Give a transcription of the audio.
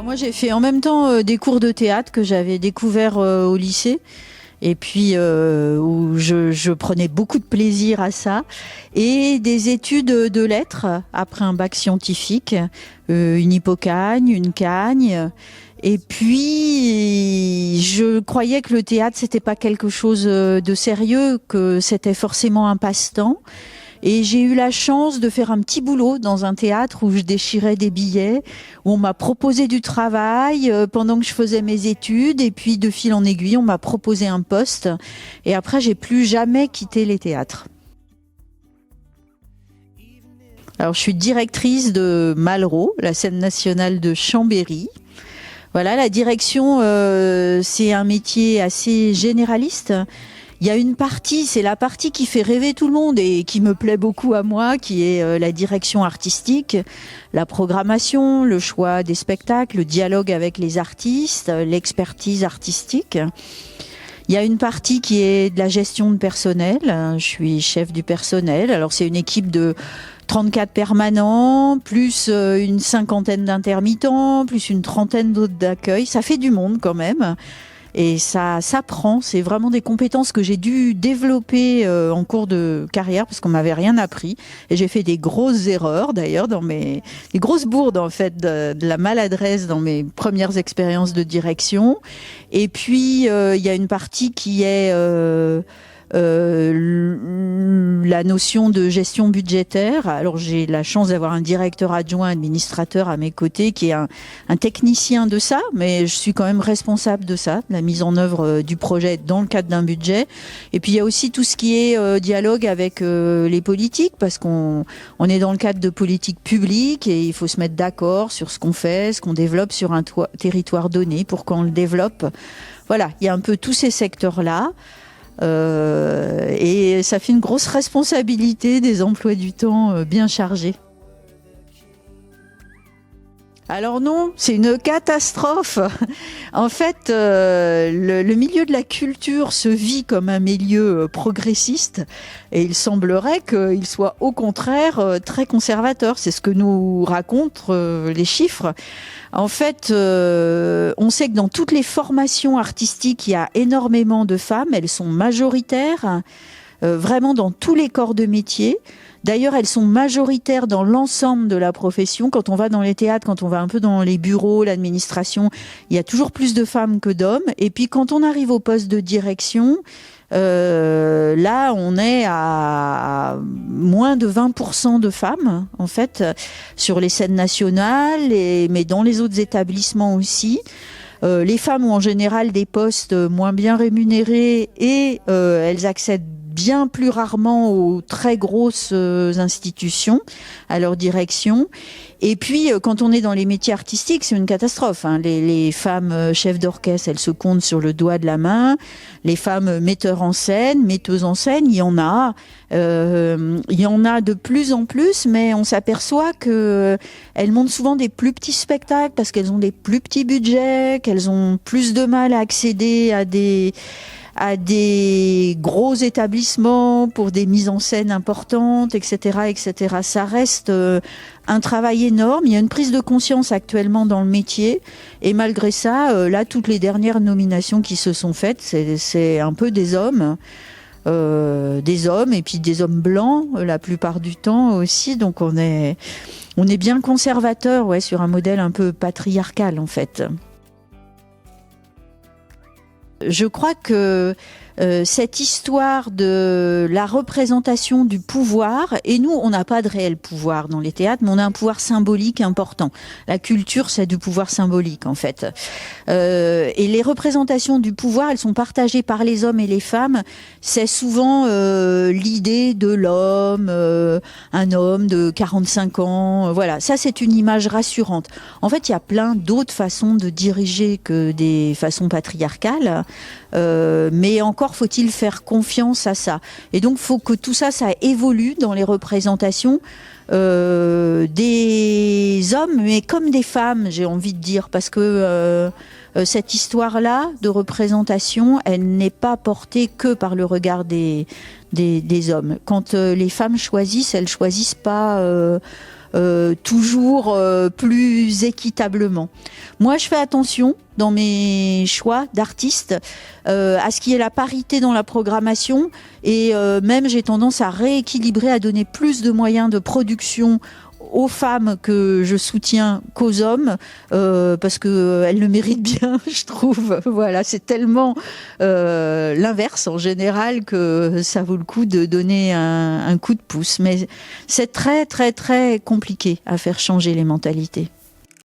Alors moi j'ai fait en même temps des cours de théâtre que j'avais découvert au lycée et puis où je prenais beaucoup de plaisir à ça, et des études de lettres après un bac scientifique, une hypocagne, une cagne. Et puis, je croyais que le théâtre, c'était pas quelque chose de sérieux, que c'était forcément un passe-temps. Et j'ai eu la chance de faire un petit boulot dans un théâtre où je déchirais des billets, où on m'a proposé du travail pendant que je faisais mes études. Et puis, de fil en aiguille, on m'a proposé un poste. Et après, j'ai plus jamais quitté les théâtres. Alors, je suis directrice de Malraux, la scène nationale de Chambéry. Voilà, la direction, c'est un métier assez généraliste. Il y a une partie, c'est la partie qui fait rêver tout le monde et qui me plaît beaucoup à moi, qui est la direction artistique, la programmation, le choix des spectacles, le dialogue avec les artistes, l'expertise artistique. Il y a une partie qui est de la gestion de personnel. Je suis chef du personnel. Alors c'est une équipe de 34 permanents, plus une cinquantaine d'intermittents, plus une trentaine d'autres d'accueil. Ça fait du monde quand même. Et ça s'apprend. C'est vraiment des compétences que j'ai dû développer en cours de carrière parce qu'on m'avait rien appris. Et j'ai fait des grosses erreurs d'ailleurs des grosses bourdes en fait, de la maladresse dans mes premières expériences de direction. Et puis il y a une partie qui est la notion de gestion budgétaire. Alors j'ai la chance d'avoir un directeur adjoint administrateur à mes côtés qui est un technicien de ça, mais je suis quand même responsable de ça, de la mise en œuvre du projet dans le cadre d'un budget. Et puis il y a aussi tout ce qui est dialogue avec les politiques, parce qu'on est dans le cadre de politiques publiques et il faut se mettre d'accord sur ce qu'on fait, ce qu'on développe sur un territoire donné, pourquoi on le développe. Voilà, il y a un peu tous ces secteurs-là. Et ça fait une grosse responsabilité, des emplois du temps bien chargés. Alors non, c'est une catastrophe. En fait, le milieu de la culture se vit comme un milieu progressiste et il semblerait qu'il soit au contraire très conservateur. C'est ce que nous racontent les chiffres. En fait, on sait que dans toutes les formations artistiques, il y a énormément de femmes. Elles sont majoritaires, vraiment dans tous les corps de métier. D'ailleurs, elles sont majoritaires dans l'ensemble de la profession. Quand on va dans les théâtres, quand on va un peu dans les bureaux, l'administration, il y a toujours plus de femmes que d'hommes. Et puis quand on arrive au poste de direction, là, on est à moins de 20% de femmes, en fait, sur les scènes nationales, mais dans les autres établissements aussi. Les femmes ont en général des postes moins bien rémunérés et elles accèdent bien plus rarement aux très grosses institutions, à leur direction. Et puis, quand on est dans les métiers artistiques, c'est une catastrophe. Hein. Les femmes chefs d'orchestre, elles se comptent sur le doigt de la main. Les femmes metteurs en scène, metteuses en scène, il y en a. Il y en a de plus en plus, mais on s'aperçoit que elles montent souvent des plus petits spectacles parce qu'elles ont des plus petits budgets, qu'elles ont plus de mal à accéder à des gros établissements pour des mises en scène importantes, etc., etc. Ça reste un travail énorme. Il y a une prise de conscience actuellement dans le métier. Et malgré ça, là, toutes les dernières nominations qui se sont faites, c'est un peu des hommes. Et puis des hommes blancs la plupart du temps aussi. Donc on est bien conservateur, ouais, sur un modèle un peu patriarcal en fait. Je crois que cette histoire de la représentation du pouvoir, et nous, on n'a pas de réel pouvoir dans les théâtres, mais on a un pouvoir symbolique important. La culture, c'est du pouvoir symbolique, en fait. Et les représentations du pouvoir, elles sont partagées par les hommes et les femmes. C'est souvent l'idée de l'homme, un homme de 45 ans, voilà. Ça, c'est une image rassurante. En fait, il y a plein d'autres façons de diriger que des façons patriarcales. Mais encore faut-il faire confiance à ça. Et donc, faut que tout ça, ça évolue dans les représentations des hommes, mais comme des femmes, j'ai envie de dire, parce que cette histoire-là de représentation, elle n'est pas portée que par le regard des hommes. Quand les femmes choisissent, elles choisissent pas toujours plus équitablement. Moi, je fais attention dans mes choix d'artistes à ce qu'il y ait la parité dans la programmation et même j'ai tendance à rééquilibrer, à donner plus de moyens de production aux femmes que je soutiens qu'aux hommes parce que elles le méritent bien, je trouve. Voilà, c'est tellement l'inverse en général que ça vaut le coup de donner un coup de pouce. Mais c'est très très très compliqué à faire changer les mentalités.